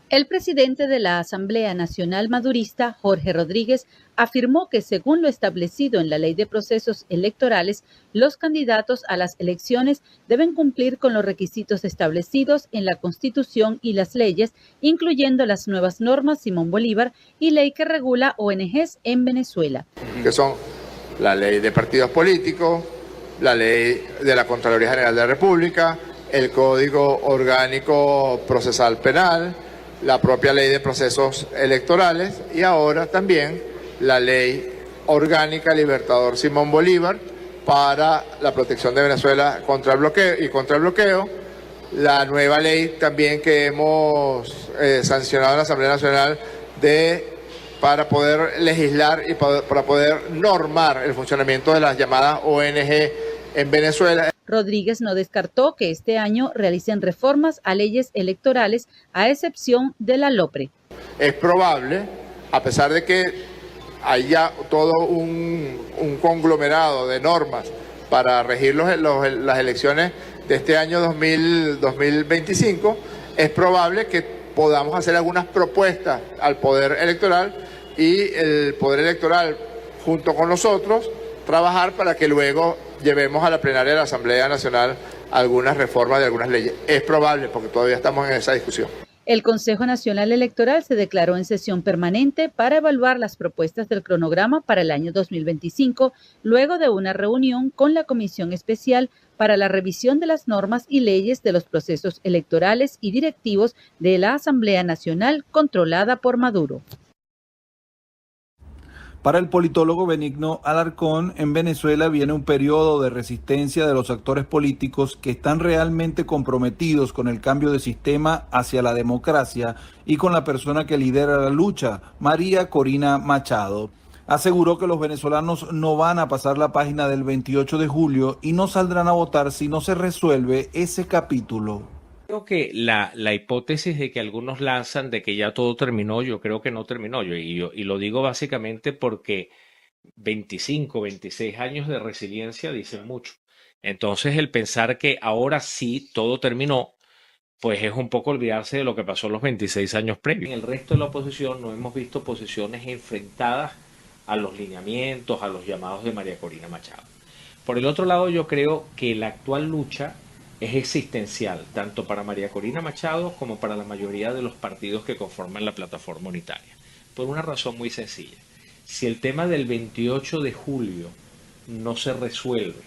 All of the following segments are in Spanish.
El presidente de la Asamblea Nacional Madurista, Jorge Rodríguez, afirmó que según lo establecido en la Ley de Procesos Electorales, los candidatos a las elecciones deben cumplir con los requisitos establecidos en la Constitución y las leyes, incluyendo las nuevas normas Simón Bolívar y ley que regula ONGs en Venezuela. Que son la Ley de Partidos Políticos, la Ley de la Contraloría General de la República, el Código Orgánico Procesal Penal, la propia Ley de Procesos Electorales y ahora también la Ley Orgánica Libertador Simón Bolívar para la protección de Venezuela contra el bloqueo, la nueva ley también que hemos sancionado en la Asamblea Nacional para poder legislar y para poder normar el funcionamiento de las llamadas ONG en Venezuela. Rodríguez no descartó que este año realicen reformas a leyes electorales, a excepción de la LOPRE. Es probable, a pesar de que haya todo un conglomerado de normas para regir las elecciones de este año 2025, es probable que podamos hacer algunas propuestas al Poder Electoral y el Poder Electoral, junto con nosotros, trabajar para que luego llevemos a la plenaria de la Asamblea Nacional algunas reformas de algunas leyes. Es probable, porque todavía estamos en esa discusión. El Consejo Nacional Electoral se declaró en sesión permanente para evaluar las propuestas del cronograma para el año 2025, luego de una reunión con la Comisión Especial para la Revisión de las Normas y Leyes de los Procesos Electorales y Directivos de la Asamblea Nacional, controlada por Maduro. Para el politólogo Benigno Alarcón, en Venezuela viene un periodo de resistencia de los actores políticos que están realmente comprometidos con el cambio de sistema hacia la democracia y con la persona que lidera la lucha, María Corina Machado. Aseguró que los venezolanos no van a pasar la página del 28 de julio y no saldrán a votar si no se resuelve ese capítulo. Creo que la hipótesis de que algunos lanzan de que ya todo terminó, yo creo que no terminó. Y lo digo básicamente porque 25, 26 años de resiliencia dicen mucho. Entonces el pensar que ahora sí todo terminó, pues es un poco olvidarse de lo que pasó los 26 años previos. En el resto de la oposición no hemos visto posiciones enfrentadas a los lineamientos, a los llamados de María Corina Machado. Por el otro lado, yo creo que la actual lucha es existencial, tanto para María Corina Machado como para la mayoría de los partidos que conforman la plataforma unitaria. Por una razón muy sencilla. Si el tema del 28 de julio no se resuelve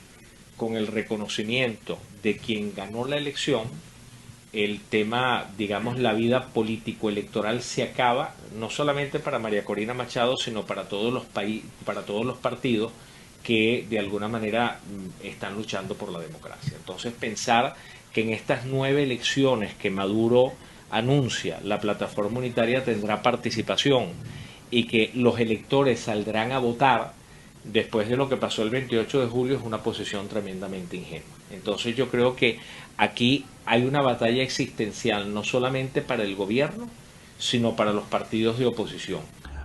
con el reconocimiento de quien ganó la elección, el tema, digamos, la vida político-electoral se acaba, no solamente para María Corina Machado, sino para todos los partidos que de alguna manera están luchando por la democracia. Entonces pensar que en estas 9 elecciones que Maduro anuncia, la plataforma unitaria tendrá participación y que los electores saldrán a votar después de lo que pasó el 28 de julio es una posición tremendamente ingenua. Entonces yo creo que aquí hay una batalla existencial no solamente para el gobierno, sino para los partidos de oposición.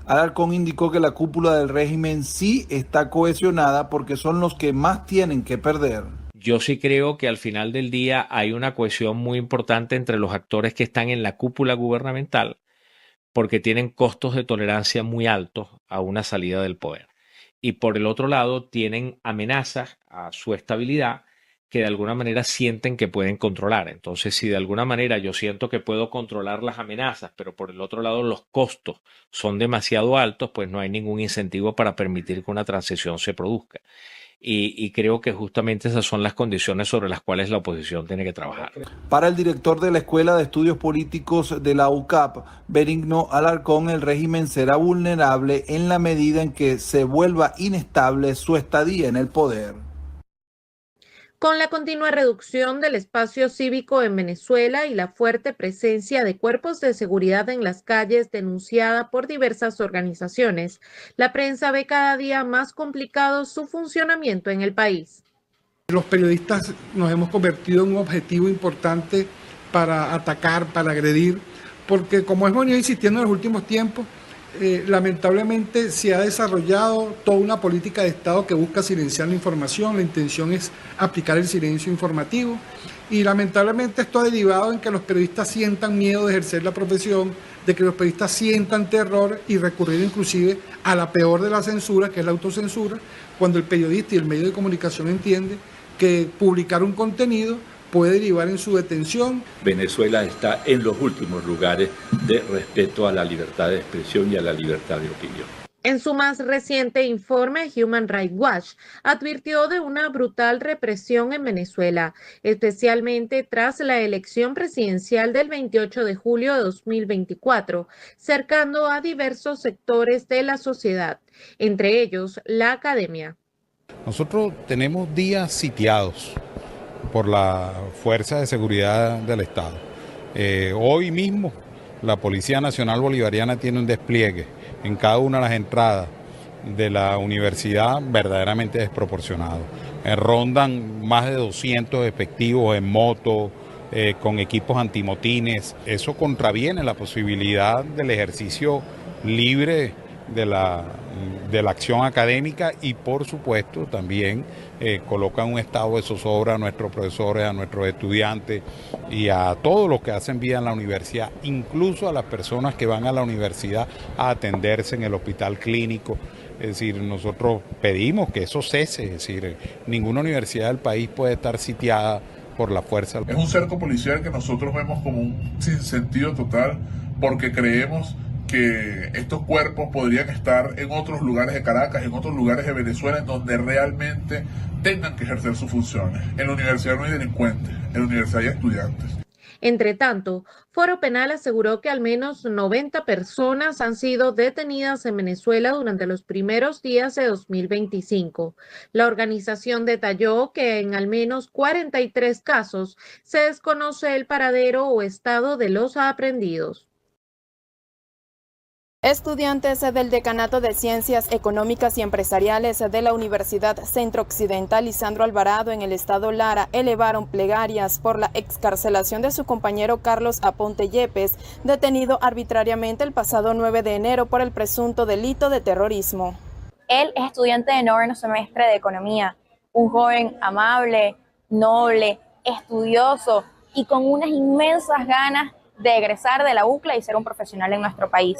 Alarcón indicó que la cúpula del régimen sí está cohesionada porque son los que más tienen que perder. Yo sí creo que al final del día hay una cohesión muy importante entre los actores que están en la cúpula gubernamental porque tienen costos de tolerancia muy altos a una salida del poder. Y por el otro lado tienen amenazas a su estabilidad que de alguna manera sienten que pueden controlar. Entonces, si de alguna manera yo siento que puedo controlar las amenazas, pero por el otro lado los costos son demasiado altos, pues no hay ningún incentivo para permitir que una transición se produzca. Y creo que justamente esas son las condiciones sobre las cuales la oposición tiene que trabajar. Para el director de la Escuela de Estudios Políticos de la UCAP, Benigno Alarcón, el régimen será vulnerable en la medida en que se vuelva inestable su estadía en el poder. Con la continua reducción del espacio cívico en Venezuela y la fuerte presencia de cuerpos de seguridad en las calles denunciada por diversas organizaciones, la prensa ve cada día más complicado su funcionamiento en el país. Los periodistas nos hemos convertido en un objetivo importante para atacar, para agredir, porque como hemos venido insistiendo en los últimos tiempos, lamentablemente se ha desarrollado toda una política de Estado que busca silenciar la información. La intención es aplicar el silencio informativo y lamentablemente esto ha derivado en que los periodistas sientan miedo de ejercer la profesión, de que los periodistas sientan terror y recurrir inclusive a la peor de la censura, que es la autocensura, cuando el periodista y el medio de comunicación entiende que publicar un contenido puede derivar en su detención. Venezuela está en los últimos lugares de respeto a la libertad de expresión y a la libertad de opinión. En su más reciente informe, Human Rights Watch advirtió de una brutal represión en Venezuela, especialmente tras la elección presidencial del 28 de julio de 2024, cercando a diversos sectores de la sociedad, entre ellos la academia. Nosotros tenemos días sitiados por la Fuerza de Seguridad del Estado. Hoy mismo la Policía Nacional Bolivariana tiene un despliegue en cada una de las entradas de la universidad verdaderamente desproporcionado. Rondan más de 200 efectivos en moto, con equipos antimotines. Eso contraviene la posibilidad del ejercicio libre de la acción académica y por supuesto también colocan un estado de zozobra a nuestros profesores, a nuestros estudiantes y a todos los que hacen vida en la universidad, incluso a las personas que van a la universidad a atenderse en el hospital clínico. Es decir, nosotros pedimos que eso cese, es decir, ninguna universidad del país puede estar sitiada por la fuerza. Es un cerco policial que nosotros vemos como un sinsentido total porque creemos que estos cuerpos podrían estar en otros lugares de Caracas, en otros lugares de Venezuela, en donde realmente tengan que ejercer sus funciones. En la universidad no hay delincuentes, en la universidad hay estudiantes. Entre tanto, Foro Penal aseguró que al menos 90 personas han sido detenidas en Venezuela durante los primeros días de 2025. La organización detalló que en al menos 43 casos se desconoce el paradero o estado de los aprehendidos. Estudiantes del Decanato de Ciencias Económicas y Empresariales de la Universidad Centro Occidental Lisandro Alvarado en el estado Lara elevaron plegarias por la excarcelación de su compañero Carlos Aponte Yepes, detenido arbitrariamente el pasado 9 de enero por el presunto delito de terrorismo. Él es estudiante de noveno semestre de Economía, un joven amable, noble, estudioso y con unas inmensas ganas de egresar de la UCLA y ser un profesional en nuestro país.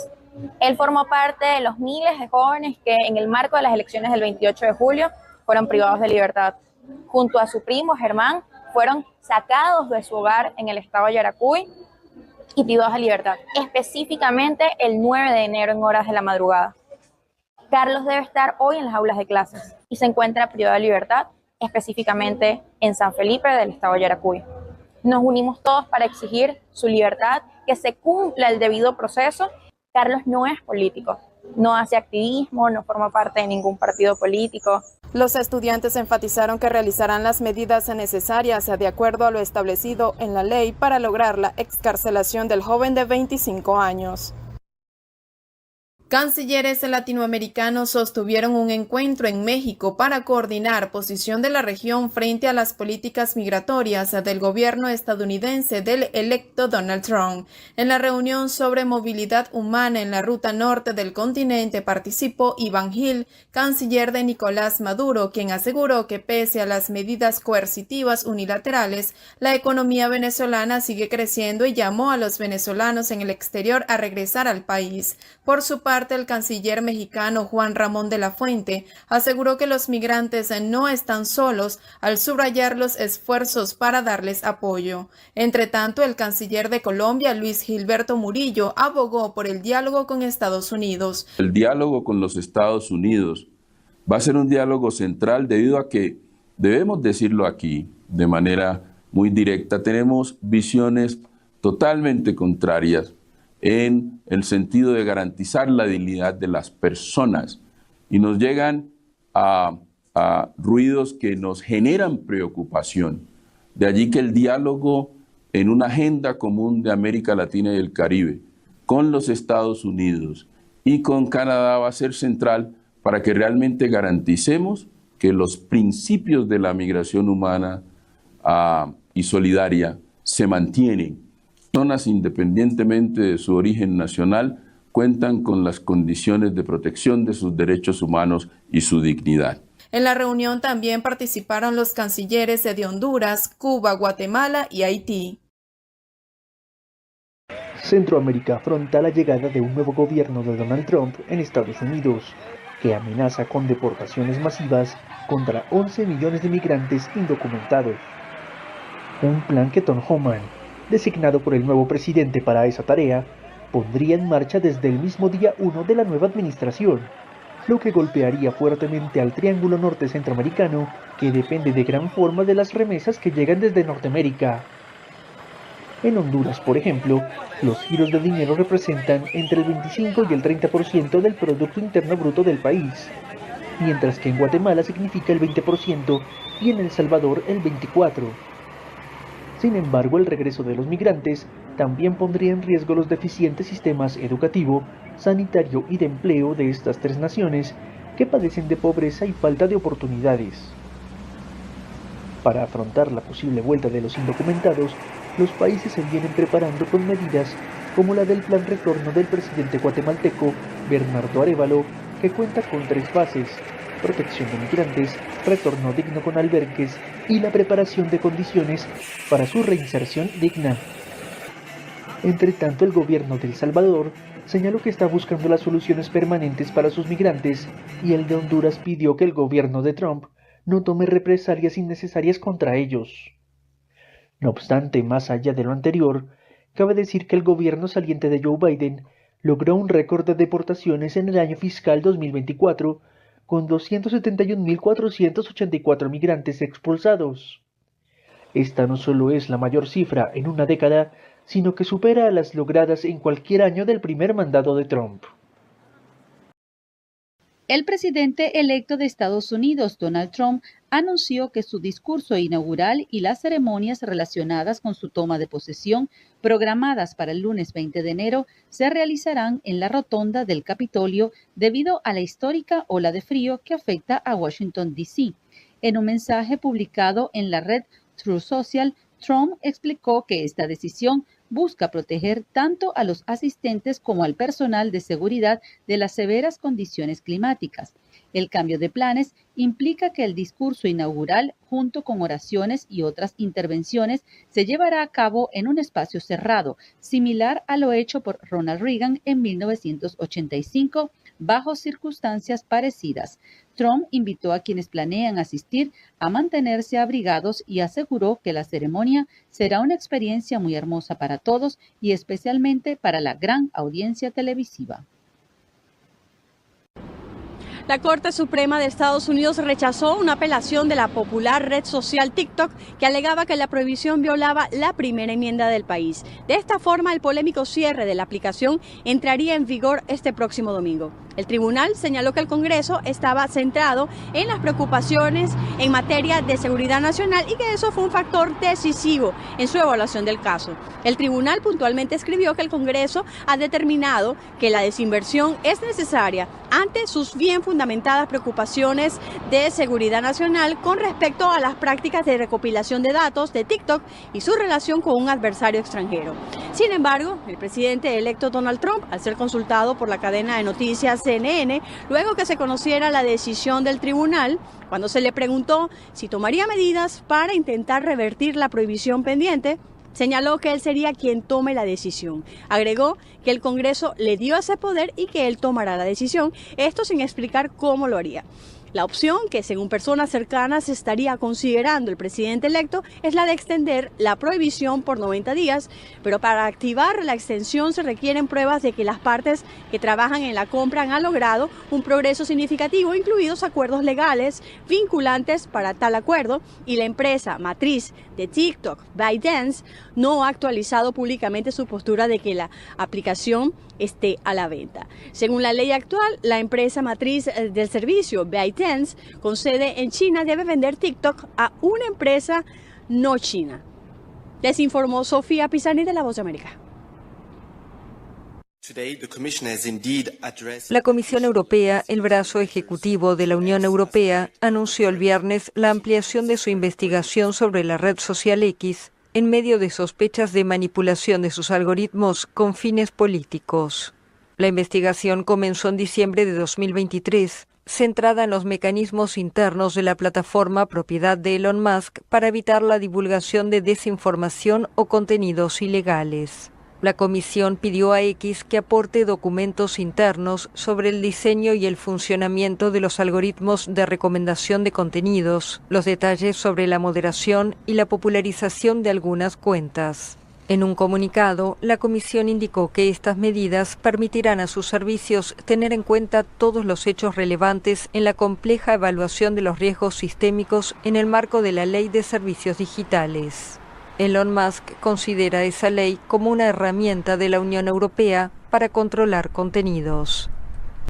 Él formó parte de los miles de jóvenes que en el marco de las elecciones del 28 de julio fueron privados de libertad. Junto a su primo Germán fueron sacados de su hogar en el estado de Yaracuy y privados de libertad, específicamente el 9 de enero en horas de la madrugada. Carlos debe estar hoy en las aulas de clases y se encuentra privado de libertad, específicamente en San Felipe del estado de Yaracuy. Nos unimos todos para exigir su libertad, que se cumpla el debido proceso. Carlos no es político, no hace activismo, no forma parte de ningún partido político. Los estudiantes enfatizaron que realizarán las medidas necesarias de acuerdo a lo establecido en la ley para lograr la excarcelación del joven de 25 años. Cancilleres latinoamericanos sostuvieron un encuentro en México para coordinar posición de la región frente a las políticas migratorias del gobierno estadounidense del electo Donald Trump. En la reunión sobre movilidad humana en la ruta norte del continente participó Iván Gil, canciller de Nicolás Maduro, quien aseguró que pese a las medidas coercitivas unilaterales, la economía venezolana sigue creciendo y llamó a los venezolanos en el exterior a regresar al país. Por su parte, el canciller mexicano Juan Ramón de la Fuente aseguró que los migrantes no están solos al subrayar los esfuerzos para darles apoyo. Entre tanto, el canciller de Colombia, Luis Gilberto Murillo, abogó por el diálogo con Estados Unidos. El diálogo con los Estados Unidos va a ser un diálogo central debido a que, debemos decirlo aquí de manera muy directa, tenemos visiones totalmente contrarias en el sentido de garantizar la dignidad de las personas y nos llegan a ruidos que nos generan preocupación. De allí que el diálogo en una agenda común de América Latina y el Caribe con los Estados Unidos y con Canadá va a ser central para que realmente garanticemos que los principios de la migración humana y solidaria se mantienen. Personas, independientemente de su origen nacional, cuentan con las condiciones de protección de sus derechos humanos y su dignidad. En la reunión también participaron los cancilleres de Honduras, Cuba, Guatemala y Haití. Centroamérica afronta la llegada de un nuevo gobierno de Donald Trump en Estados Unidos, que amenaza con deportaciones masivas contra 11 millones de migrantes indocumentados. Un plan que Tom Homan, designado por el nuevo presidente para esa tarea, pondría en marcha desde el mismo día 1 de la nueva administración, lo que golpearía fuertemente al triángulo norte centroamericano, que depende de gran forma de las remesas que llegan desde Norteamérica. En Honduras, por ejemplo, los giros de dinero representan entre el 25 y el 30% del Producto Interno Bruto del país, mientras que en Guatemala significa el 20% y en El Salvador el 24%. Sin embargo, el regreso de los migrantes también pondría en riesgo los deficientes sistemas educativo, sanitario y de empleo de estas tres naciones que padecen de pobreza y falta de oportunidades. Para afrontar la posible vuelta de los indocumentados, los países se vienen preparando con medidas como la del plan retorno del presidente guatemalteco Bernardo Arévalo, que cuenta con 3 fases: protección de migrantes, retorno digno con albergues y la preparación de condiciones para su reinserción digna. Entre tanto, el gobierno de El Salvador señaló que está buscando las soluciones permanentes para sus migrantes, y el de Honduras pidió que el gobierno de Trump no tome represalias innecesarias contra ellos. No obstante, más allá de lo anterior, cabe decir que el gobierno saliente de Joe Biden logró un récord de deportaciones en el año fiscal 2024, con 271.484 migrantes expulsados. Esta no solo es la mayor cifra en una década, sino que supera a las logradas en cualquier año del primer mandato de Trump. El presidente electo de Estados Unidos, Donald Trump, anunció que su discurso inaugural y las ceremonias relacionadas con su toma de posesión, programadas para el lunes 20 de enero, se realizarán en la rotonda del Capitolio debido a la histórica ola de frío que afecta a Washington, D.C. En un mensaje publicado en la red Truth Social, Trump explicó que esta decisión busca proteger tanto a los asistentes como al personal de seguridad de las severas condiciones climáticas. El cambio de planes implica que el discurso inaugural, junto con oraciones y otras intervenciones, se llevará a cabo en un espacio cerrado, similar a lo hecho por Ronald Reagan en 1985, bajo circunstancias parecidas. Trump invitó a quienes planean asistir a mantenerse abrigados y aseguró que la ceremonia será una experiencia muy hermosa para todos y especialmente para la gran audiencia televisiva. La Corte Suprema de Estados Unidos rechazó una apelación de la popular red social TikTok que alegaba que la prohibición violaba la primera enmienda del país. De esta forma, el polémico cierre de la aplicación entraría en vigor este próximo domingo. El tribunal señaló que el Congreso estaba centrado en las preocupaciones en materia de seguridad nacional y que eso fue un factor decisivo en su evaluación del caso. El tribunal puntualmente escribió que el Congreso ha determinado que la desinversión es necesaria ante sus bien fundamentadas preocupaciones de seguridad nacional con respecto a las prácticas de recopilación de datos de TikTok y su relación con un adversario extranjero. Sin embargo, el presidente electo Donald Trump, al ser consultado por la cadena de noticias CNN, luego que se conociera la decisión del tribunal, cuando se le preguntó si tomaría medidas para intentar revertir la prohibición pendiente, señaló que él sería quien tome la decisión. Agregó que el Congreso le dio ese poder y que él tomará la decisión, esto sin explicar cómo lo haría. La opción que, según personas cercanas, estaría considerando el presidente electo es la de extender la prohibición por 90 días, pero para activar la extensión se requieren pruebas de que las partes que trabajan en la compra han logrado un progreso significativo, incluidos acuerdos legales vinculantes para tal acuerdo, y la empresa matriz de TikTok, ByteDance, no ha actualizado públicamente su postura de que la aplicación esté a la venta. Según la ley actual, la empresa matriz del servicio, ByteDance, con sede en China, debe vender TikTok a una empresa no china. Les informó Sofía Pisani de La Voz de América. La Comisión Europea, el brazo ejecutivo de la Unión Europea, anunció el viernes la ampliación de su investigación sobre la red social X en medio de sospechas de manipulación de sus algoritmos con fines políticos. La investigación comenzó en diciembre de 2023, centrada en los mecanismos internos de la plataforma propiedad de Elon Musk para evitar la divulgación de desinformación o contenidos ilegales. La comisión pidió a X que aporte documentos internos sobre el diseño y el funcionamiento de los algoritmos de recomendación de contenidos, los detalles sobre la moderación y la popularización de algunas cuentas. En un comunicado, la comisión indicó que estas medidas permitirán a sus servicios tener en cuenta todos los hechos relevantes en la compleja evaluación de los riesgos sistémicos en el marco de la Ley de Servicios Digitales. Elon Musk considera esa ley como una herramienta de la Unión Europea para controlar contenidos.